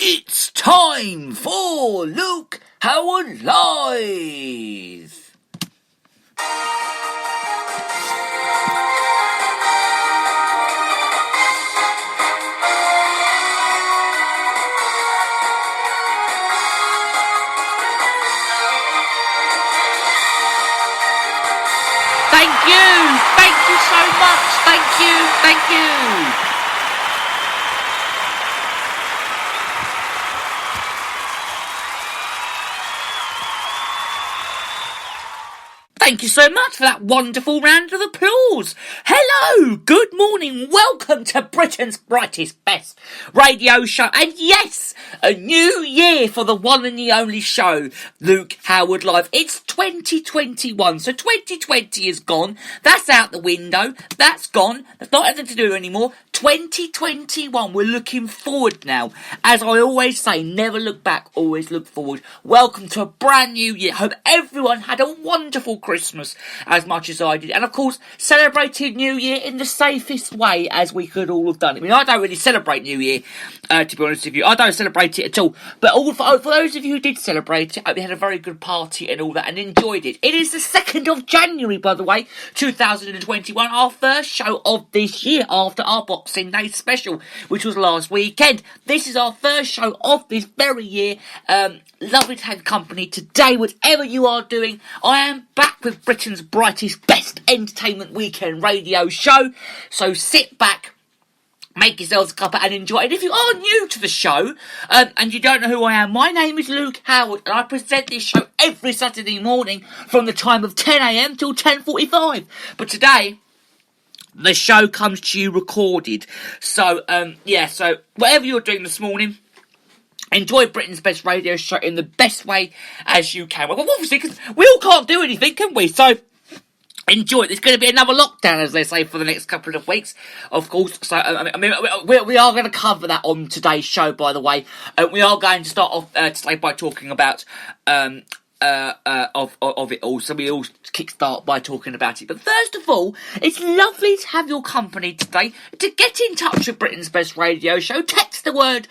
It's time for Luke Howard Live! Thank you so much, thank you. Thank you so much for that wonderful round of applause. Hello, good morning, welcome to Britain's brightest, best radio show. And yes, a new year for the one and the only show, Luke Howard Live. It's 2021, so 2020 is gone. That's out the window. That's gone. There's not anything to do anymore. 2021, we're looking forward now. As I always say, never look back, always look forward. Welcome to a brand new year. Hope everyone had a wonderful Christmas as much as I did. And of course, celebrated New Year in the safest way as we could all have done. I mean, I don't really celebrate New Year, to be honest with you. I don't celebrate it at all. But for those of you who did celebrate it, I hope you had a very good party and all that and enjoyed it. It is the 2nd of January, by the way, 2021, our first show of this year after our Boxing Day special, which was last weekend. This is our first show of this very year. Lovely to have company today, whatever you are doing. I am back with Britain's brightest, best entertainment weekend radio show. So sit back, make yourselves a cuppa and enjoy it. If you are new to the show, and you don't know who I am, my name is Luke Howard, and I present this show every Saturday morning from the time of 10 a.m. till 10:45. But today, the show comes to you recorded. So, so whatever you're doing this morning, enjoy Britain's best radio show in the best way as you can. Well, obviously, because we all can't do anything, can we? So, enjoy it. There's going to be another lockdown, as they say, for the next couple of weeks, of course. So, we are going to cover that on today's show, by the way. We are going to start off today by talking about of it all, so we all kickstart by talking about it. But first of all, it's lovely to have your company today. To get in touch with Britain's best radio show, text the word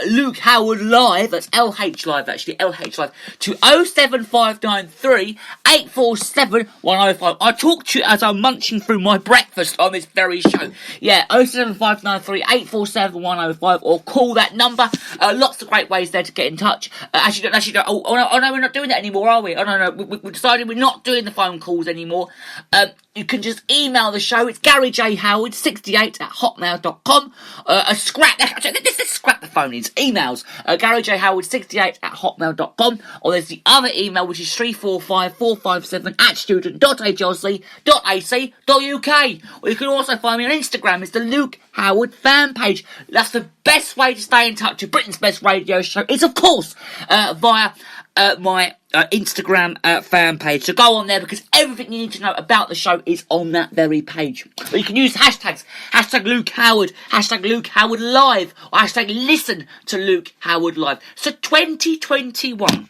Luke Howard Live, that's LH Live actually, LH Live, to 07593 847 105. I talk to you as I'm munching through my breakfast on this very show. Yeah, 07593 847 105, or call that number. Lots of great ways there to get in touch. Actually, no, we're not doing that anymore, are we? Oh, no, we decided we're not doing the phone calls anymore. You can just email the show. It's GaryJHoward68@hotmail.com. Let's scrap the phone ins. Emails. GaryJHoward68@hotmail.com. Or there's the other email, which is 345457@student.hlc.ac.uk. Or you can also find me on Instagram. It's the Luke Howard fan page. That's the best way to stay in touch with Britain's best radio show. It's, of course, via my Instagram fan page. So go on there, because everything you need to know about the show is on that very page. But you can use hashtags. Hashtag Luke Howard. Hashtag Luke Howard Live. Or hashtag listen to Luke Howard Live. So 2021.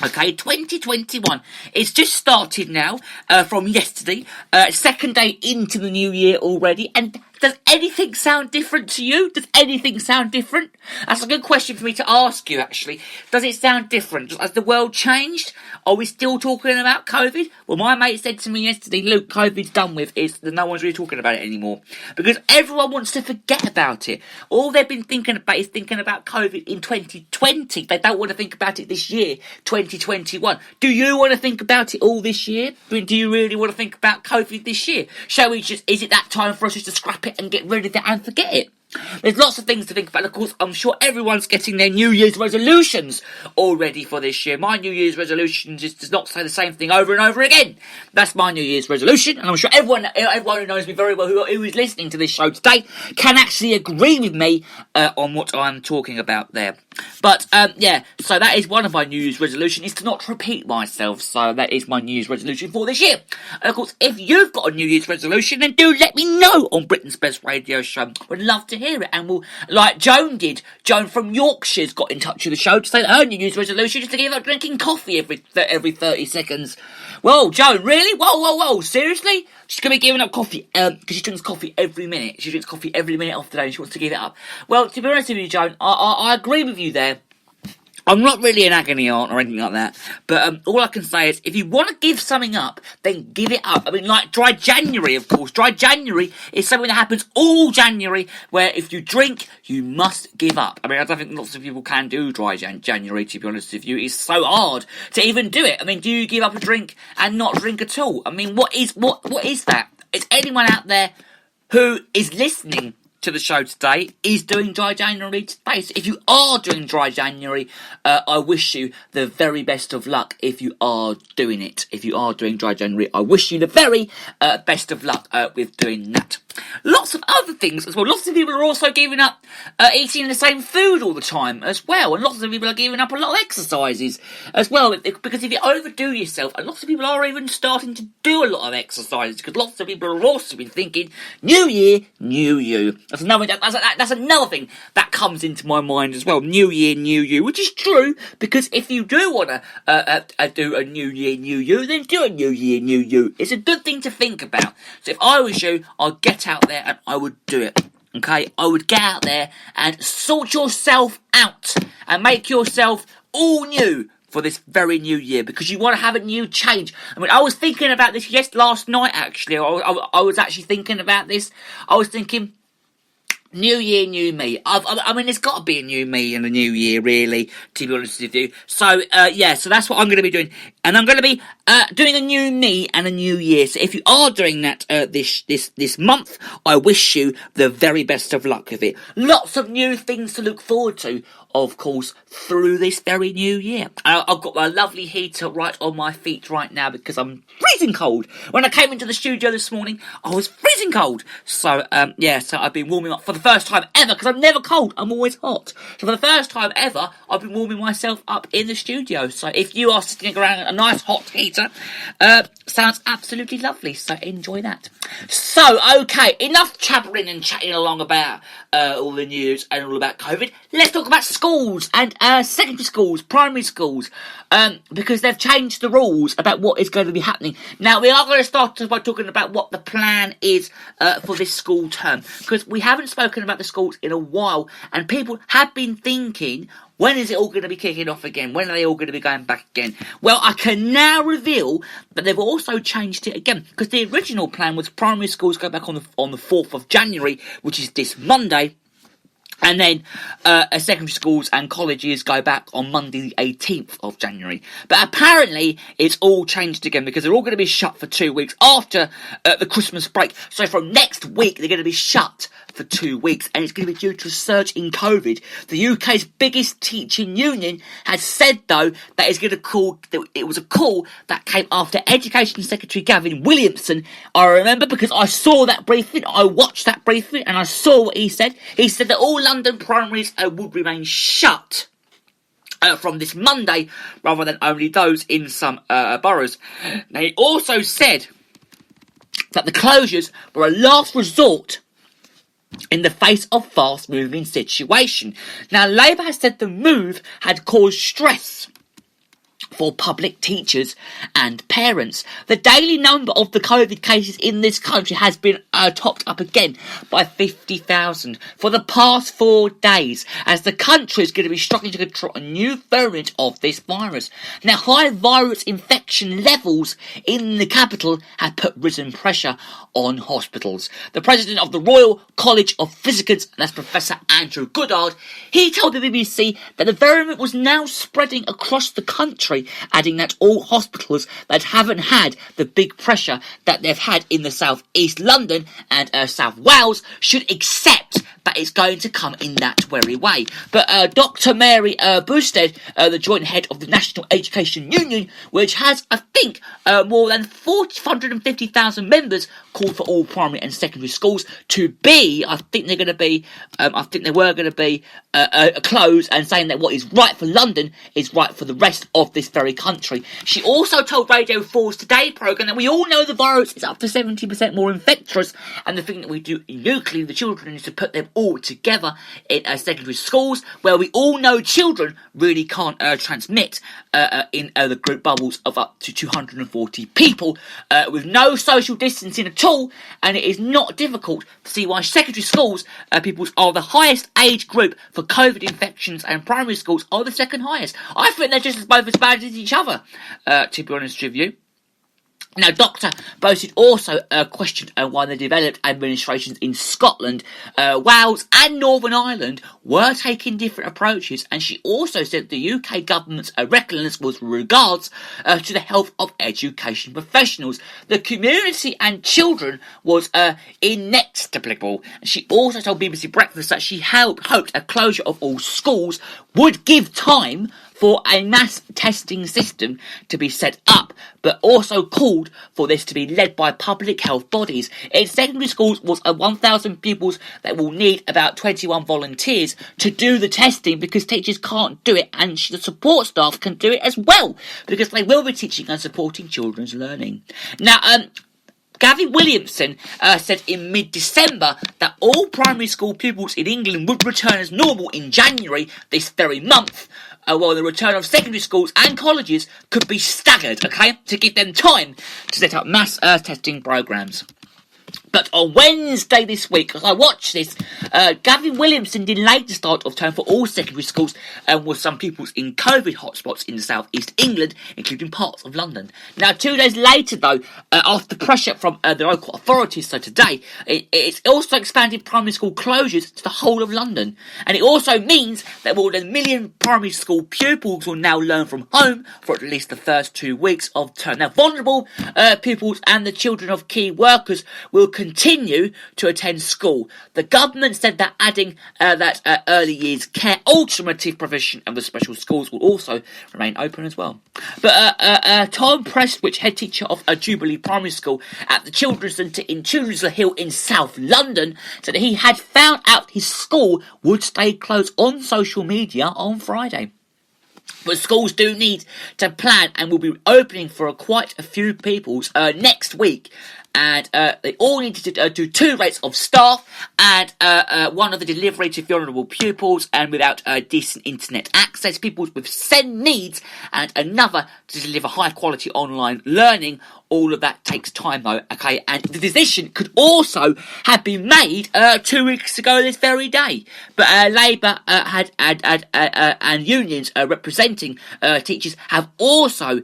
Okay, 2021. It's just started now, from yesterday. Second day into the new year already. And does anything sound different to you? Does anything sound different? That's a good question for me to ask you, actually. Does it sound different? Has the world changed? Are we still talking about COVID? Well, my mate said to me yesterday, Luke, COVID's done with. No one's really talking about it anymore. Because everyone wants to forget about it. All they've been thinking about is thinking about COVID in 2020. They don't want to think about it this year, 2021. Do you want to think about it all this year? Do you really want to think about COVID this year? Is it that time for us just to scrap it and get rid of it and forget it? There's lots of things to think about. Of course, I'm sure everyone's getting their New Year's resolutions already for this year. My New Year's resolution just does not say the same thing over and over again. That's my New Year's resolution, and I'm sure everyone who knows me very well, who is listening to this show today, can actually agree with me on what I'm talking about there. But, so that is one of my New Year's resolutions, is to not repeat myself. So that is my New Year's resolution for this year. And of course, if you've got a New Year's resolution, then do let me know on Britain's Best Radio Show. Would love to hear it and will, like Joan did. Joan from Yorkshire's got in touch with the show to say that her New Year's resolution is to give up drinking coffee every 30 seconds. Whoa, Joan, really? Whoa, seriously? She's going to be giving up coffee, because she drinks coffee every minute. She drinks coffee every minute of the day and she wants to give it up. Well, to be honest with you, Joan, I agree with you there. I'm not really an agony aunt or anything like that, but all I can say is, if you want to give something up, then give it up. I mean, like Dry January, of course. Dry January is something that happens all January, where if you drink, you must give up. I mean, I don't think lots of people can do Dry January, to be honest with you. It's so hard to even do it. I mean, do you give up a drink and not drink at all? I mean, what is that? Is anyone out there who is listening to the show today is doing Dry January today? So if you are doing Dry January, I wish you the very best of luck if you are doing it. If you are doing Dry January, I wish you the very best of luck with doing that. Lots of other things as well. Lots of people are also giving up eating the same food all the time as well. And lots of people are giving up a lot of exercises as well. Because if you overdo yourself, and lots of people are even starting to do a lot of exercises, because lots of people are also been thinking, new year, new you. That's another thing that comes into my mind as well. New year, new you. Which is true, because if you do want to do a new year, new you, then do a new year, new you. It's a good thing to think about. So if I was you, I'd get out there and I would do it. Okay, I would get out there and sort yourself out and make yourself all new for this very new year, because you want to have a new change. I mean, I was thinking about this last night actually. I was actually thinking about this. I was thinking, new year, new me. I mean, there's got to be a new me in the new year, really, to be honest with you. So, so that's what I'm going to be doing. And I'm going to be doing a new me and a new year. So if you are doing that this month, I wish you the very best of luck with it. Lots of new things to look forward to, of course, through this very new year. I've got my lovely heater right on my feet right now because I'm freezing cold. When I came into the studio this morning, I was freezing cold. So, so I've been warming up for the first time ever, because I'm never cold, I'm always hot. So for the first time ever, I've been warming myself up in the studio. So if you are sitting around a nice hot heater, sounds absolutely lovely. So enjoy that. So, okay, enough chattering and chatting along about all the news and all about COVID. Let's talk about schools and secondary schools, primary schools, because they've changed the rules about what is going to be happening. Now, we are going to start by talking about what the plan is for this school term, because we haven't spoken about the schools in a while, and people have been thinking, when is it all going to be kicking off again? When are they all going to be going back again? Well, I can now reveal that they've also changed it again, because the original plan was primary schools go back on the 4th of January, which is this Monday. And then secondary schools and colleges go back on Monday the 18th of January. But apparently it's all changed again, because they're all going to be shut for 2 weeks after the Christmas break. So from next week they're going to be shut for 2 weeks, and it's going to be due to a surge in COVID. The UK's biggest teaching union has said, though, that it's going to it was a call that came after Education Secretary Gavin Williamson. I remember, because I saw that briefing, I watched that briefing, and I saw what he said. He said that all London primaries would remain shut from this Monday, rather than only those in some boroughs. Now, he also said that the closures were a last resort in the face of fast-moving situation. Now, Labour has said the move had caused stress for public teachers and parents. The daily number of the COVID cases in this country has been topped up again by 50,000 for the past 4 days, as the country is going to be struggling to control a new variant of this virus. Now, high virus infection levels in the capital have put risen pressure on hospitals. The president of the Royal College of Physicians, that's Professor Andrew Goddard, he told the BBC that the variant was now spreading across the country, adding that all hospitals that haven't had the big pressure that they've had in the South East London and South Wales should accept that it's going to come in that very way. But Dr. Mary Boosted, the joint head of the National Education Union, which has, I think, more than 450,000 members, called for all primary and secondary schools to be, I think they were going to be closed, and saying that what is right for London is right for the rest of this very country. She also told Radio 4's Today programme that we all know the virus is up to 70% more infectious, and the thing that we do uniquely with the children is to put them all together in secondary schools, where we all know children really can't transmit in the group bubbles of up to 240 people with no social distancing at all, and it is not difficult to see why secondary schools pupils are the highest age group for COVID infections and primary schools are the second highest. I think they're just both as bad as each other, to be honest with you. Now, Dr. Bosid also questioned why the developed administrations in Scotland, Wales and Northern Ireland were taking different approaches, and she also said the UK government's recklessness was with regards to the health of education professionals. The community and children was inexplicable. She also told BBC Breakfast that she hoped a closure of all schools would give time for a mass testing system to be set up, but also called for this to be led by public health bodies. In secondary schools was 1,000 pupils that will need about 21 volunteers to do the testing because teachers can't do it, and the support staff can do it as well because they will be teaching and supporting children's learning. Now, Gavin Williamson said in mid-December that all primary school pupils in England would return as normal in January this very month, while the return of secondary schools and colleges could be staggered, to give them time to set up mass testing programmes. But on Wednesday this week, as I watched this, Gavin Williamson delayed the start of term for all secondary schools with some pupils in COVID hotspots in the South East England, including parts of London. Now, 2 days later, though, after pressure from the local authorities, so today, it's also expanded primary school closures to the whole of London. And it also means that more than 1 million primary school pupils will now learn from home for at least the first 2 weeks of term. Now, vulnerable pupils and the children of key workers will continue to attend school. The government said that adding that early years care alternative provision of the special schools will also remain open as well. But Tom Prestwich, head teacher of Jubilee Primary School at the Children's Centre in Children's Hill in South London, said that he had found out his school would stay closed on social media on Friday. But schools do need to plan and will be opening for quite a few pupils next week. And they all need to do 2 rates of staff and one of the delivery to vulnerable pupils and without decent internet access, pupils with SEND needs, and another to deliver high quality online learning. All of that takes time though, and the decision could also have been made 2 weeks ago this very day. But Labour and unions representing teachers have also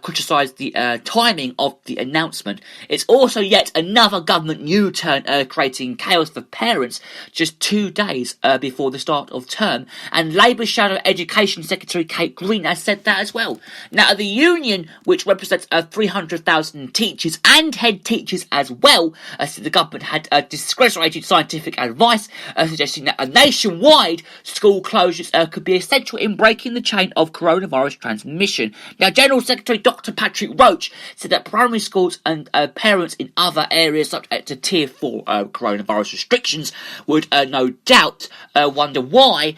criticised the timing of the announcement. It's also yet another government U-turn creating chaos for parents just 2 days before the start of term, and Labour Shadow Education Secretary Kate Green has said that as well. Now, the union, which represents 300,000 teachers and head teachers as well, said the government had discredited scientific advice suggesting that a nationwide school closures could be essential in breaking the chain of coronavirus transmission. Now, General Secretary Dr. Patrick Roach said that primary schools and parents in other areas subject to Tier 4 coronavirus restrictions would no doubt wonder why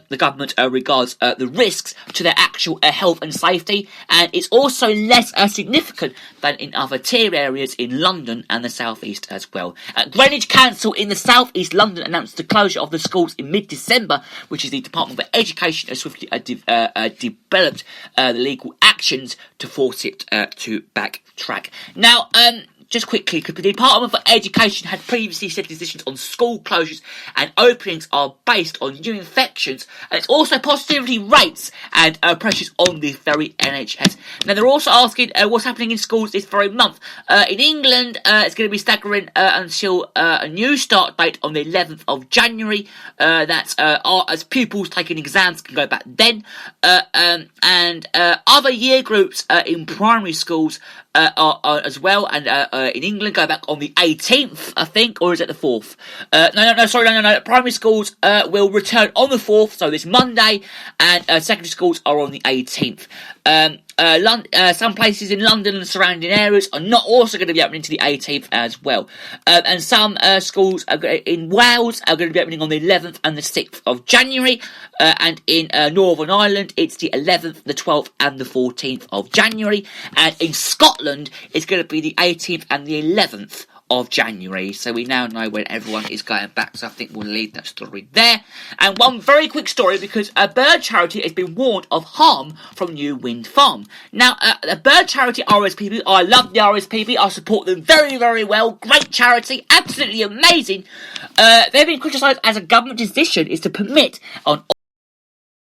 the government regards the risks to their actual health and safety, and it's also less significant than in other tier areas in London and the South East as well. Greenwich Council in the South East London announced the closure of the schools in mid-December, which is the Department for Education has swiftly developed the legal actions to force it to backtrack. Now, just quickly, because the Department for Education had previously said decisions on school closures and openings are based on new infections, and it's also positivity rates and pressures on the very NHS. Now, they're also asking what's happening in schools this very month. In England, it's going to be staggering until a new start date on the 11th of January. That's as pupils taking exams can go back then. And other year groups in primary schools are as well, and in England go back on the 18th, I think, or is it the 4th? No. Primary schools will return on the 4th, so this Monday, and secondary schools are on the 18th. Some places in London and surrounding areas are not also going to be opening to the 18th as well. And some schools in Wales are going to be opening on the 11th and the 6th of January. And in Northern Ireland, it's the 11th, the 12th and the 14th of January. And in Scotland, it's going to be the 18th and the 11th of January. So we now know when everyone is going back. So I think we'll leave that story there. And one very quick story, because a bird charity has been warned of harm from new wind farm. Now, the bird charity RSPB, I love the RSPB. I support them very, very well. Great charity, absolutely amazing. They've been criticised as a government decision is to permit on